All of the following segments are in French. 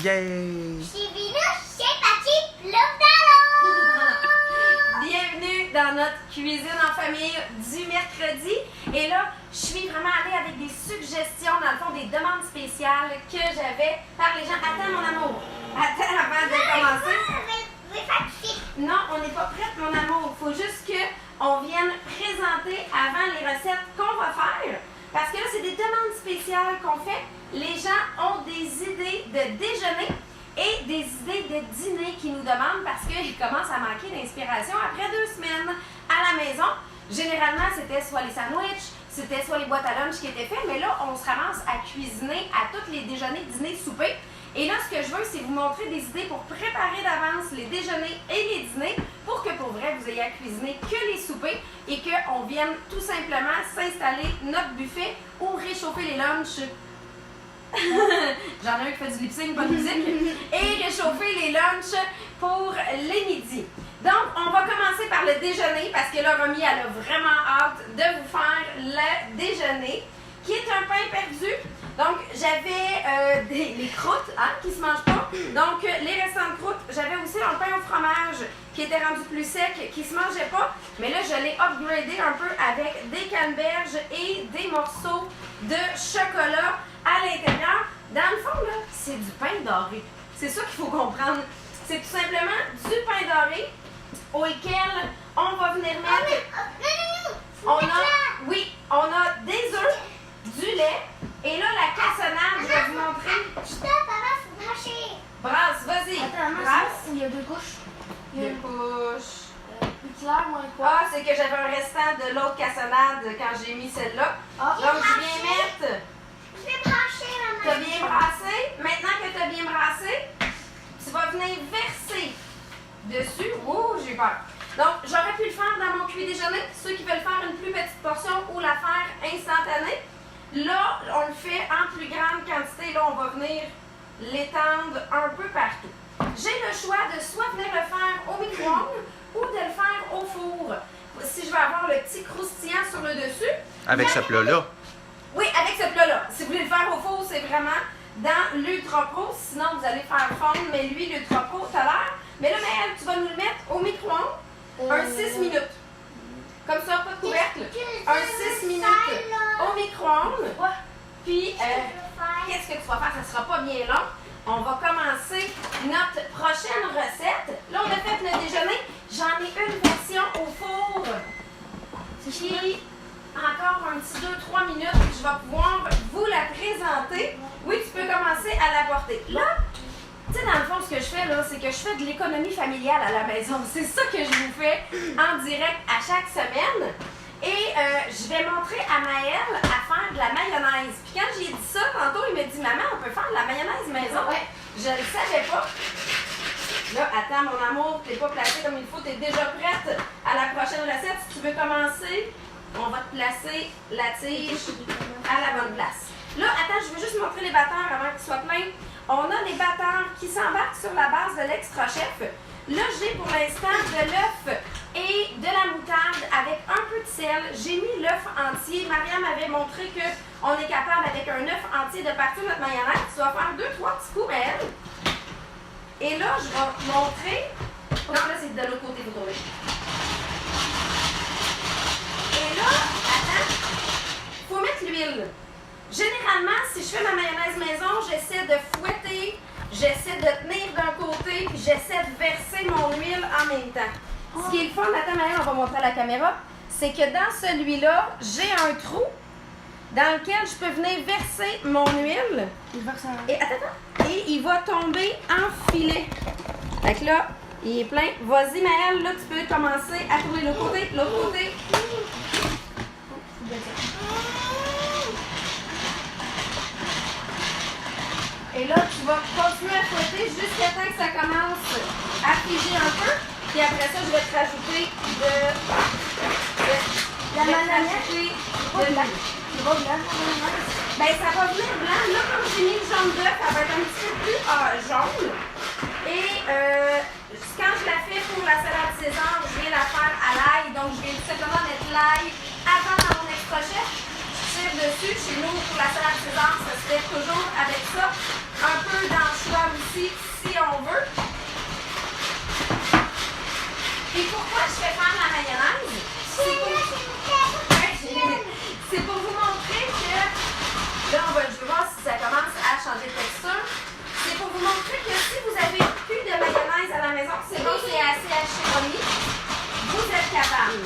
Yay! Je suis Vénus, c'est parti, le Bienvenue dans notre cuisine en famille du mercredi. Et là, je suis vraiment allée avec des suggestions, dans le fond, des demandes spéciales que j'avais par les gens. Attends, mon amour. Attends, avant de commencer. Non, on n'est pas prête, mon amour. Il faut juste qu'on vienne présenter avant les recettes qu'on va faire. Parce que là, c'est des demandes spéciales qu'on fait. Les gens ont des idées de déjeuner et des idées de dîner qu'ils nous demandent parce qu'ils commencent à manquer d'inspiration après 2 semaines à la maison. Généralement, c'était soit les sandwichs, c'était soit les boîtes à lunch qui étaient faites, mais là, on se ramasse à cuisiner à tous les déjeuners, dîners, soupers. Et là, ce que je veux, c'est vous montrer des idées pour préparer d'avance les déjeuners et les dîners pour que, pour vrai, vous ayez à cuisiner que les soupers et qu'on vienne tout simplement s'installer notre buffet ou réchauffer les lunchs. J'en ai un qui fait du lip-sync, pas de musique. Et réchauffer les lunchs pour les midis. Donc, on va commencer par le déjeuner parce que là, Romy, elle a vraiment hâte de vous faire le déjeuner qui est un pain perdu. Donc, j'avais les croûtes qui se mangent pas. Donc, les restants de croûtes, j'avais aussi un pain au fromage qui était rendu plus sec, qui se mangeait pas. Mais là, je l'ai upgradé un peu avec des canneberges et des morceaux de chocolat à l'intérieur. Dans le fond, là, c'est du pain doré. C'est ça qu'il faut comprendre. C'est tout simplement du pain doré auquel on va venir mettre... On a des œufs, du lait, et là, la cassonade, je vais vous montrer. faut brancher. Brasse, vas-y. Attends, Brasse. il y a 2 couches. Il y a Deux couches. plus clair, moins quoi? Ah, c'est que j'avais un restant de l'autre cassonade quand j'ai mis celle-là. Ah. Donc, je viens mettre... Je vais brancher, Tu as maman. bien brassé. Maintenant que tu as bien brassé, tu vas venir verser dessus. Ouh, j'ai peur. Donc, j'aurais pu le faire dans mon cuit déjeuner. Ceux qui veulent faire une plus petite portion ou la faire instantanée. Là, on le fait en plus grande quantité. Là, on va venir l'étendre un peu partout. J'ai le choix de soit venir le faire au micro-ondes ou de le faire au four. Si je veux avoir le petit croustillant sur le dessus. Avec ce plat-là. Oui, avec ce plat-là. Si vous voulez le faire au four, c'est vraiment dans l'Ultra Pro. Sinon, vous allez faire fondre, mais lui, l'Ultra Pro, tout à l'heure. Mais là, Maëlle, tu vas nous le mettre au micro-ondes, un 6 minutes. Comme ça, pas de couvercle. Un 6 minutes au micro-ondes. Puis, qu'est-ce que tu vas faire? Ça ne sera pas bien long. On va commencer notre prochaine recette. Là, on a fait le déjeuner. J'en ai une version au four qui... Encore un petit 2-3 minutes, je vais pouvoir vous la présenter. Oui, tu peux commencer à l'apporter. Là, tu sais, dans le fond, ce que je fais, là, c'est que je fais de l'économie familiale à la maison. C'est ça que je vous fais en direct à chaque semaine. Et je vais montrer à Maëlle à faire de la mayonnaise. Puis quand j'ai dit ça, tantôt, il me dit « Maman, on peut faire de la mayonnaise maison? » Je ne le savais pas. Là, attends, mon amour, tu n'es pas placée comme il faut. Tu es déjà prête à la prochaine recette. Si tu veux commencer... On va te placer la tige à la bonne place. Là, attends, je veux juste montrer les batteurs avant qu'ils soient pleins. On a des batteurs qui s'embarquent sur la base de l'extra chef. Là, j'ai pour l'instant de l'œuf et de la moutarde avec un peu de sel. J'ai mis l'œuf entier. Mariam m'avait montré qu'on est capable, avec un œuf entier, de partir notre mayonnaise. Tu vas faire 2-3 petits coups, elle. Et là, je vais te montrer. Non, là, c'est de l'autre côté, vous trouvez. Et là, attends, il faut mettre l'huile. Généralement, si je fais ma mayonnaise maison, j'essaie de fouetter, j'essaie de tenir d'un côté, puis j'essaie de verser mon huile en même temps. Ce qui est le fun, attends, Maëlle, on va montrer à la caméra, c'est que dans celui-là, j'ai un trou dans lequel je peux venir verser mon huile. Et attends, et il va tomber en filet. Fait que là, il est plein. Vas-y, Maëlle, là, tu peux commencer à tourner l'autre côté, l'autre côté. Et là, tu vas continuer à fouetter jusqu'à temps que ça commence à figer un peu. Puis après ça, je vais te rajouter La mayonnaise. Ben, ça va venir blanc. Là, comme j'ai mis le jaune d'œuf, ça va être un petit peu plus jaune. Et quand je la fais pour la salade César, je viens la faire à l'ail. Donc, je viens tout simplement mettre l'ail avant dans mon extra chef. Je tire dessus. Chez nous, pour la salade César, ça se fait toujours avec ça. Un peu d'anchois aussi. aussi si on veut. Et pourquoi je fais faire la mayonnaise? C'est pour vous montrer que, là je vais voir si ça commence à changer de texture. C'est pour vous montrer que si vous avez plus de mayonnaise à la maison, c'est bon, c'est assez haché remis, vous êtes capable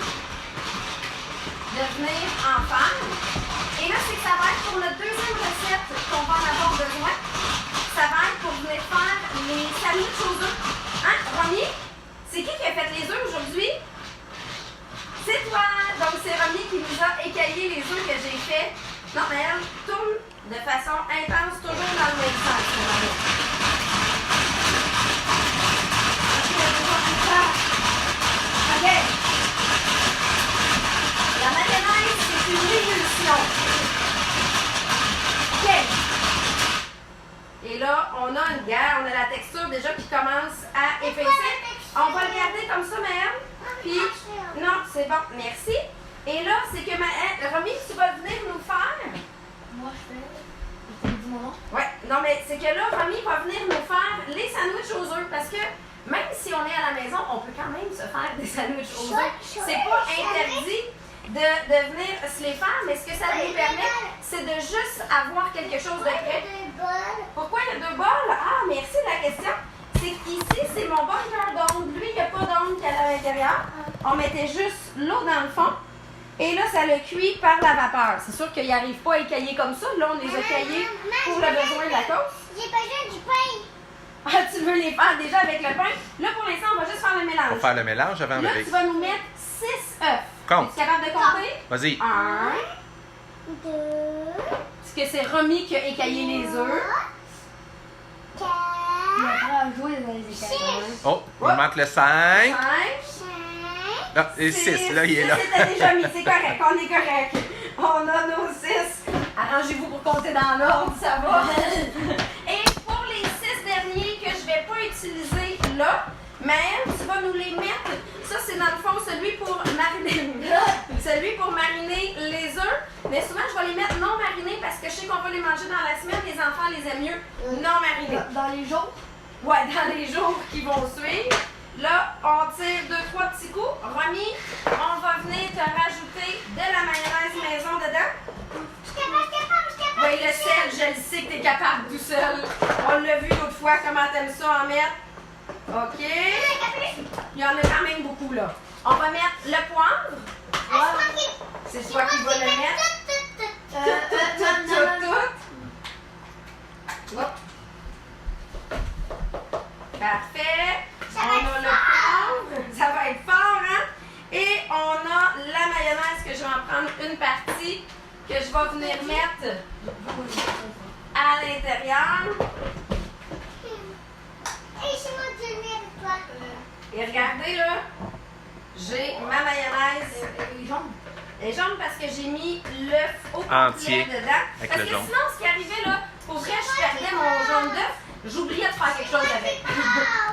de venir en faire. Et là, c'est que ça va être pour notre deuxième recette qu'on va en avoir besoin. Ça va être pour venir faire les sandwichs aux œufs. Hein, Romy? C'est qui a fait les œufs aujourd'hui? C'est toi! Donc, c'est Romy qui nous a écaillé les œufs que j'ai fait. Non, mais elle tourne de façon intense, toujours dans le même sens. OK. La mayonnaise, c'est une émulsion. OK. Et là, on a une guerre, on a la texture déjà qui commence à épaissir. On va le garder comme ça, Maëlle. Puis, non, c'est bon, merci. Et là, c'est que Romy, tu vas venir nous faire. Moi, je fais. Dis mon nom. Ouais, non, mais c'est que là, Romy va venir nous faire les sandwichs aux œufs. Parce que même si on est à la maison, on peut quand même se faire des sandwichs aux œufs. C'est pas interdit de venir se les faire, mais ce que ça nous permet, c'est de juste avoir quelque chose de prêt. Pourquoi il y a 2 bols? Ah, merci de la question. C'est qu'ici, c'est mon bunker d'onde. Lui, il n'y a pas d'onde qu'il y a à l'intérieur. On mettait juste l'eau dans le fond. Et là, ça le cuit par la vapeur. C'est sûr qu'il n'arrive pas à écailler comme ça. Là, on les a caillés pour le besoin de la cause. J'ai besoin du pain. Ah, tu veux les faire déjà avec le pain? Là, pour l'instant, on va juste faire le On mélange. va faire le mélange avant Là, avec. tu vas nous mettre 6 œufs. Compte. Es-tu capable de compter? Vas-y. 1. 2, Parce que c'est Romy qui a écaillé les œufs. 4, Il apprend à jouer dans les écailles. Oh, il manque le 5. 5. 5, Ah, et 6, là, il est là. C'était déjà mis, c'est correct, on est correct. On a nos 6. Arrangez-vous pour compter dans l'ordre, ça va. Et pour les 6 derniers que je ne vais pas utiliser là, mais tu vas nous les mettre. Ça, c'est dans le fond celui pour mariner. Celui pour mariner les œufs. Mais souvent, je vais les mettre non marinés parce que je sais qu'on va les manger dans la semaine. Les enfants les aiment mieux non marinés. Dans les jours. Ouais, dans les jours qui vont suivre. Là, on tire 2-3 petits coups. Romy, on va venir te rajouter de la mayonnaise maison dedans. Oui, le sel, je le sais que tu es capable tout seul. On l'a vu l'autre fois, comment t'aimes ça en mettre. OK. Il y en a quand même beaucoup, là. On va mettre le poivre. C'est toi qui vas le mettre. Tout. Hop. Parfait. On a le poivre. Ça va être fort, hein? Et on a la mayonnaise que je vais en prendre une partie que je vais venir mettre à l'intérieur. Et regardez là, j'ai ma mayonnaise. Elle est jaune parce que j'ai mis l'œuf au Entier complet dedans. avec Parce le que jaune. sinon, ce qui arrivait là, pour vrai, je perdais mon jaune d'œuf, j'oubliais de faire quelque chose avec.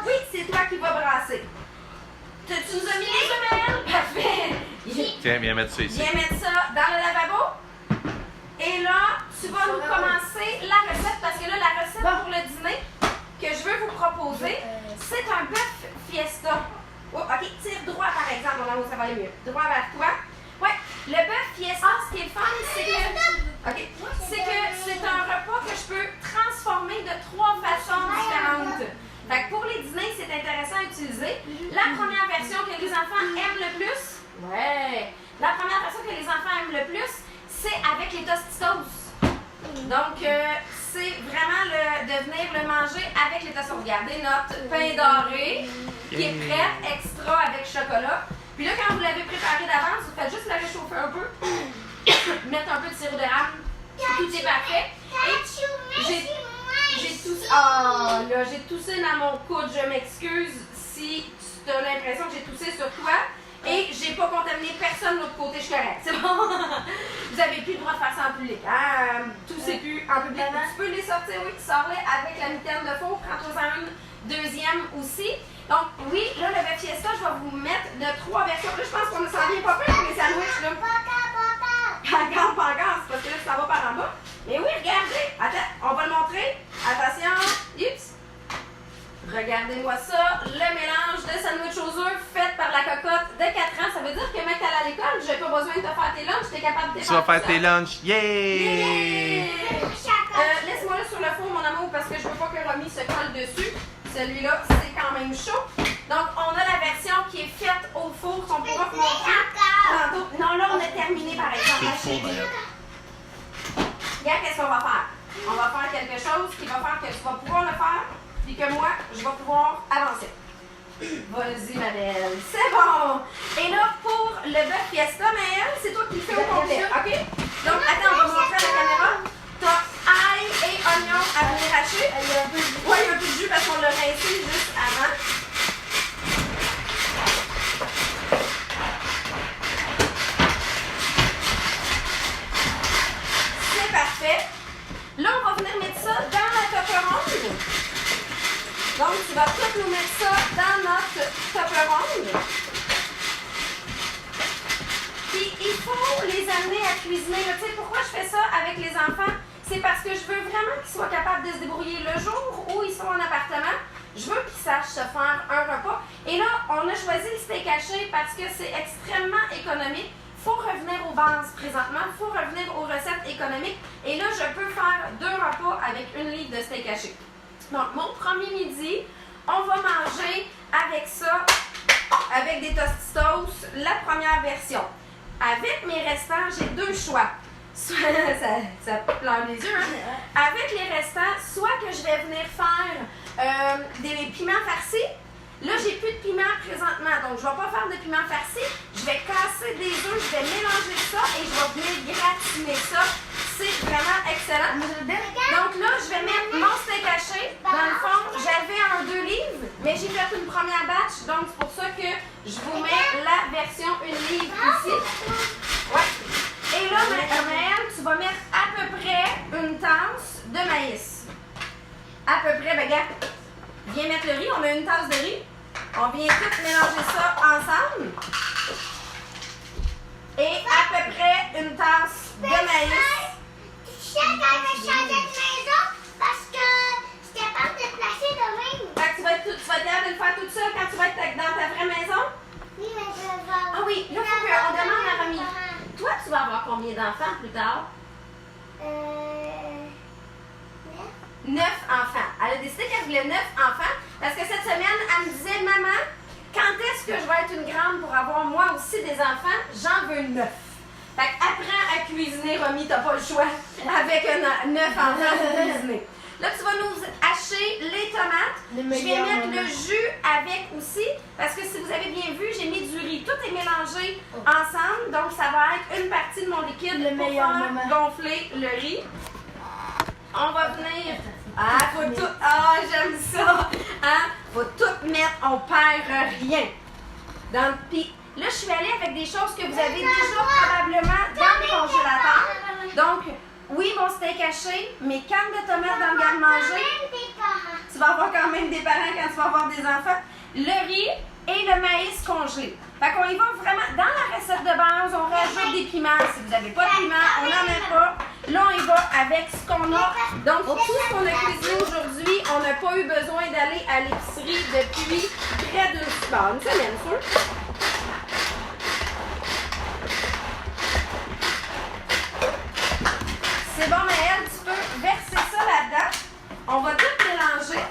Oui, c'est toi qui vas brasser. Tu nous as mis les œufs, Maëlle? Parfait. Tiens, viens mettre ça ici. Viens mettre ça dans le lavabo. Et là, tu vas nous commencer la recette parce que là, la recette pour le dîner que je veux vous proposer, c'est un bœuf fiesta. Oh, OK, tire droit par exemple, là où ça va aller mieux. Droit vers toi. Ouais, le bœuf fiesta, ce qui est le fun, c'est que, OK, c'est un repas que je peux transformer de 3 façons différentes. Fait que pour les dîners, c'est intéressant à utiliser. La première version que les enfants aiment le plus, la première version que les enfants aiment le plus, c'est avec les Tostitos. Donc, c'est vraiment de venir le manger avec les Tostitos. Regardez notre pain doré qui est prêt, extra avec chocolat. Puis là, quand vous l'avez préparé d'avance, vous faites juste le réchauffer un peu, mettre un peu de sirop d'érable, tout est parfait. Et j'ai toussé. Ah, là, j'ai toussé dans mon coude. Je m'excuse si tu as l'impression que j'ai toussé sur toi. Et j'ai pas contaminé personne de l'autre côté, je suis correcte. C'est bon? Vous avez plus le droit de faire ça en public. Hein? Tout c'est plus en public. Tu peux les sortir, oui, tu sors-les avec la mitaine de four. Prends-toi-en une deuxième aussi. Donc, oui, là, le bœuf fiesta, je vais vous mettre de 3 versions. Là, je pense qu'on ne s'en vient pas plus pour les sandwichs, là. Pas encore, c'est parce que là, ça va par en bas. Mais oui, regardez. Attends, on va le montrer. Attention. Oups. Regardez-moi ça, le mélange de sandwich aux œufs fait par la cocotte de 4 ans. Ça veut dire que même quand t'es à l'école, j'ai pas besoin de te faire tes lunchs, t'es capable de te Tu vas faire tes lunchs. Yay! Yeah! Laisse-moi là sur le four, mon amour, parce que je veux pas que Romy se colle dessus. Celui-là, c'est quand même chaud. Donc, on a la version qui est faite au four, qu'on pourra vous montrer tantôt. Non, là, on a terminé, par exemple. La chérie. Regarde, qu'est-ce qu'on va faire? On va faire quelque chose qui va faire que tu vas pouvoir le faire, puis que moi, je vais pouvoir avancer. Vas-y, ma belle. C'est bon! Et là, pour le bœuf fiesta, Maëlle, c'est toi qui le fais au complet, OK? Donc, attends, on va montrer à la caméra. T'as ail et oignon à venir hacher. Oui, il y a un peu de jus parce qu'on l'a rincé juste avant. C'est parfait. Là, on va venir mettre ça dans la tupperware. Donc, tu vas tout nous mettre ça dans notre tupperware. Puis, il faut les amener à cuisiner. Tu sais, pourquoi je fais ça avec les enfants? C'est parce que je veux vraiment qu'ils soient capables de se débrouiller le jour où ils sont en appartement. Je veux qu'ils sachent se faire un repas. Et là, on a choisi le steak haché parce que c'est extrêmement économique. Il faut revenir aux bases présentement. Il faut revenir aux recettes économiques. Et là, je peux faire 2 repas avec 1 livre de steak haché. Donc, mon premier midi, on va manger avec ça, avec des Tostitos, la première version. Avec mes restants, j'ai 2 choix. Ça pleure les yeux, hein? Avec les restants, soit que je vais venir faire des piments farcis. Là, j'ai plus de piment présentement, donc je ne vais pas faire de piment farci. Je vais casser des œufs, je vais mélanger ça et je vais venir gratiner ça. C'est vraiment excellent. Donc là, je vais mettre mon steak haché. Dans le fond, j'avais un 2 livres, mais j'ai fait une première batch, donc c'est pour ça que je vous mets la version 1 livre ici. Ouais. Et là, Maëlle, tu vas mettre à peu près une tasse de maïs. À peu près, ben regarde, viens mettre le riz, on a une tasse de riz. On vient tout mélanger ça ensemble. Et à peu près une tasse de maïs. Tu sais quand je changeais de maison parce que j'étais capable de placer de même. Fait que tu vas être capable de le faire toute seule quand tu vas être dans ta vraie maison? Oui, mais je vais. Ah oui, là, il faut qu'on demande à Romy. Toi, tu vas avoir combien d'enfants plus tard? 9 enfants. Elle a décidé qu'elle voulait 9 enfants parce que cette semaine, elle me disait, maman, quand est-ce que je vais être une grande pour avoir moi aussi des enfants? J'en veux 9. Fait qu'apprends à cuisiner, Romy, t'as pas le choix. Avec 9 enfants pour cuisiner. Là, tu vas nous hacher les tomates. Je vais mettre le jus avec aussi, parce que si vous avez bien vu, j'ai mis du riz. Tout est mélangé ensemble, donc ça va être une partie de mon liquide pour faire gonfler le riz. On va venir... Ah, faut tout... Ah, j'aime ça! Hein? Faut tout mettre, on perd rien. Puis là, je suis allée avec des choses que vous avez déjà probablement dans le congélateur. Donc, oui, mon steak haché, mes cannes de tomates dans le garde-manger. Tu vas avoir quand même des parents quand tu vas avoir des enfants. Le riz et le maïs congelé. Fait qu'on y va vraiment dans la recette de base, on rajoute des piments. Si vous n'avez pas de piment, on n'en met pas. Là, on y va avec ce qu'on a. Donc, tout ce qu'on a cuisiné aujourd'hui, on n'a pas eu besoin d'aller à l'épicerie depuis près d'une semaine, sûr. C'est bon, Maëlle, tu peux verser ça là-dedans. On va tout mélanger.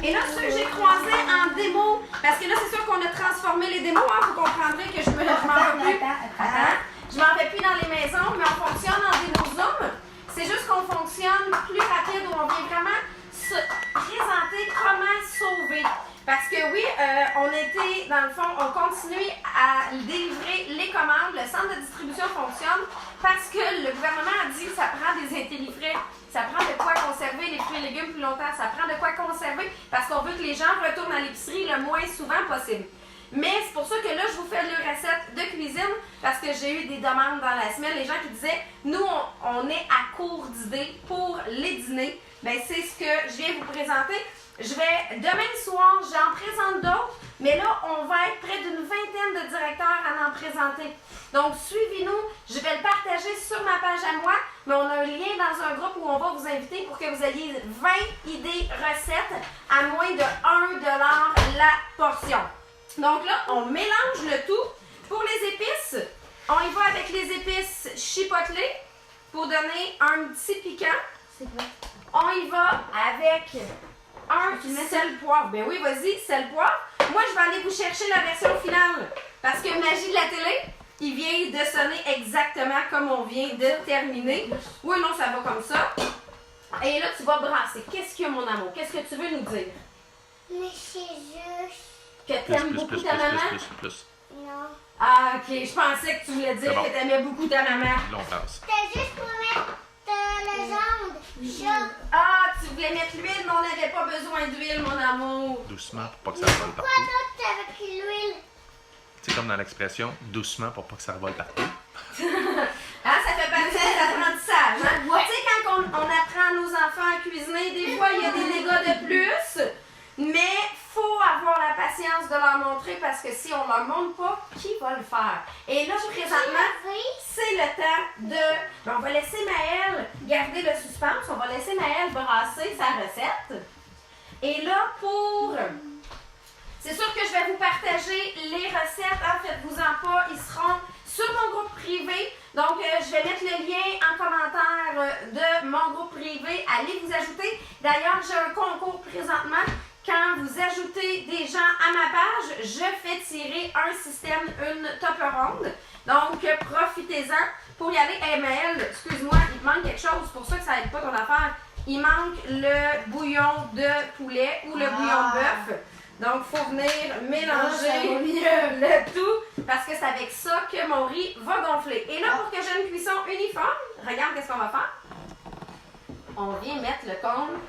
Et là, ceux que j'ai croisés en démo, parce que là, c'est sûr qu'on a transformé les démos, hein, vous comprendrez que je m'en vais plus. Je m'en vais plus dans les maisons, mais on fonctionne en démo Zoom. C'est juste qu'on fonctionne plus rapide, où on vient vraiment se présenter comment sauver. Parce que oui, on était, dans le fond, on continue à délivrer les commandes. Le centre de distribution fonctionne parce que le gouvernement a dit que ça prend des intellifrais. Ça prend de quoi conserver les fruits et légumes plus longtemps. Ça prend de quoi conserver parce qu'on veut que les gens retournent à l'épicerie le moins souvent possible. Mais c'est pour ça que là, je vous fais une recette de cuisine. parce que j'ai eu des demandes dans la semaine, les gens qui disaient, nous, on est à court d'idées pour les dîners. Ben, c'est ce que je viens vous présenter. Demain soir, j'en présente d'autres, mais là, on va être près d'une vingtaine de directeurs à en présenter. Donc, suivez-nous. Je vais le partager sur ma page à moi, mais on a un lien dans un groupe où on va vous inviter pour que vous ayez 20 idées recettes à moins de 1 $ la portion. Donc là, on mélange le tout. Pour les épices, on y va avec les épices chipotelées pour donner un petit piquant. C'est quoi? On y va avec un sel poivre. Ben oui, vas-y, sel poivre. Moi, je vais aller vous chercher la version finale. Parce que magie de la télé, il vient de sonner exactement comme on vient de terminer. Oui, non, ça va comme ça. Et là, tu vas brasser. Qu'est-ce qu'il y a, mon amour? Qu'est-ce que tu veux nous dire? Mais c'est juste... Que t'aimes beaucoup ta maman? Plus. Non. Ah, ok. Je pensais que tu voulais dire C'est bon. que t'aimais beaucoup ta maman. Là, on passe. C'était juste pour mettre la jambe. Ça. Ah, tu voulais mettre l'huile, mais on n'avait pas besoin d'huile, mon amour. Doucement pour pas que ça revole Quoi partout. d'autre avec l'huile? C'est comme dans l'expression, doucement pour pas que ça revole partout. Ah, ça fait partie des apprentissages. Hein? Ouais. Tu sais, quand on apprend à nos enfants à cuisiner, des fois, il y a des dégâts de plus. Mais faut avoir la patience de leur montrer parce que si on leur montre pas, qui va le faire? Et là, présentement, c'est le temps de... On va laisser Maëlle garder le suspense. On va laisser Maëlle brasser sa recette. Et là, pour... C'est sûr que je vais vous partager les recettes. En faites-vous-en pas. Ils seront sur mon groupe privé. Donc, je vais mettre le lien en commentaire de mon groupe privé. Allez vous ajouter. D'ailleurs, j'ai un concours présentement. Quand vous ajoutez des gens à ma page, je fais tirer un système, une top ronde. Donc, profitez-en pour y aller. Hey, Maëlle, excuse-moi, il te manque quelque chose. C'est pour ça que ça n'aide pas ton affaire. Il manque le bouillon de poulet ou le bouillon de bœuf. Donc, il faut venir mélanger le tout parce que c'est avec ça que mon riz va gonfler. Et là, pour que j'ai une cuisson uniforme, regarde qu'est-ce qu'on va faire. On vient mettre le cône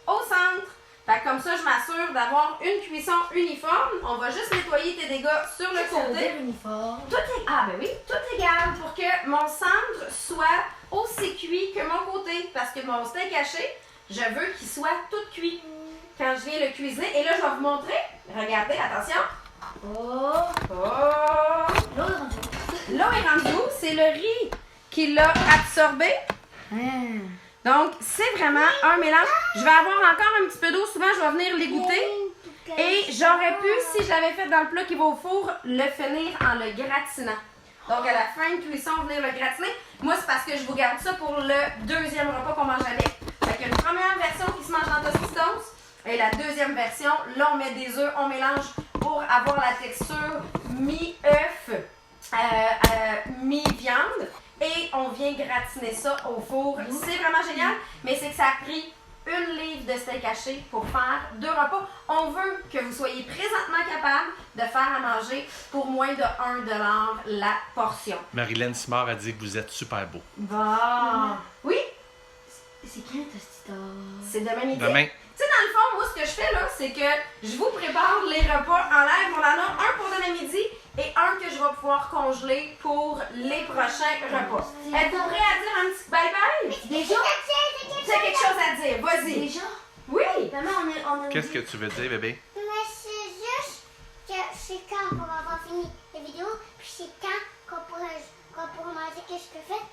au centre. Fait que comme ça, je m'assure d'avoir une cuisson uniforme. On va juste nettoyer tes dégâts sur le côté. Uniforme. Tout est, ah ben oui, tout égal pour que mon centre soit aussi cuit que mon côté. Parce que mon steak haché, je veux qu'il soit tout cuit quand je viens le cuisiner. Et là, je vais vous montrer. Regardez, attention. Oh. Oh! L'eau est rendue. L'eau est rendue où? C'est le riz qui l'a absorbé. Donc, c'est vraiment un mélange. Je vais avoir encore un petit peu d'eau. Souvent, je vais venir l'égoutter. Et j'aurais pu, si je l'avais fait dans le plat qui va au four, le finir en le gratinant. Donc, à la fin de cuisson, venir le gratiner. Moi, c'est parce que je vous garde ça pour le deuxième repas qu'on mange avec. Fait qu'il y a une première version qui se mange en tostitos. Et la deuxième version, là, on met des œufs, on mélange pour avoir la texture mi-œuf, mi-viande. Et on vient gratiner ça au four. C'est vraiment génial, mais c'est que ça a pris 1 livre de steak haché pour faire 2 repas. On veut que vous soyez présentement capable de faire à manger pour moins de 1 $ la portion. Marilyn Simard a dit que vous êtes super beau. Bon. Oui, C'est qui un tostitos? c'est demain midi. Demain, Tu sais, dans le fond, moi, ce que je fais là, c'est que je vous prépare les repas en live. On en a un pour demain midi et un que je vais pouvoir congeler pour les prochains repas. Êtes-vous prêts à dire un petit bye-bye? Déjà? Tu as quelque chose à dire, vas-y. Déjà? Oui. Maman, on a qu'est-ce que tu veux dire, bébé? Mais c'est juste que c'est quand qu'on va avoir fini la vidéo, puis c'est quand qu'on pourra manger qu'est-ce que je fais,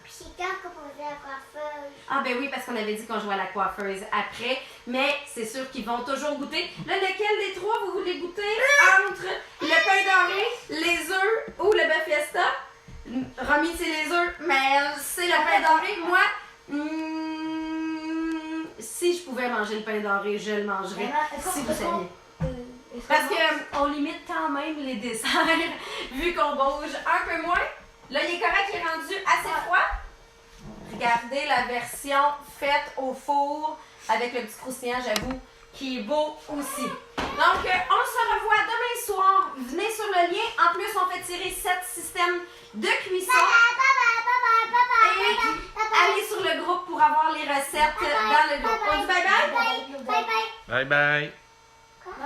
puis c'est quand qu'on pourra faire la coiffeuse. Ah ben oui, parce qu'on avait dit qu'on jouait à la coiffeuse après, mais c'est sûr qu'ils vont toujours goûter. Là, lequel des trois vous voulez goûter entre le pain doré, les œufs ou le bœuf fiesta? Romy, c'est les œufs, mais c'est le pain doré. Moi, si je pouvais manger le pain doré, je le mangerais. Si vous saviez. Parce qu'on limite quand même les desserts, vu qu'on bouge un peu moins. Là, il est correct, il est rendu assez froid. Regardez la version faite au four avec le petit croustillant, j'avoue, qui est beau aussi. Donc, on se revoit demain soir. Venez sur le lien. En plus, on fait tirer 7 systèmes de cuisson. Et allez sur le groupe pour avoir les recettes dans le groupe. On dit bye bye? Bye bye. Bye bye!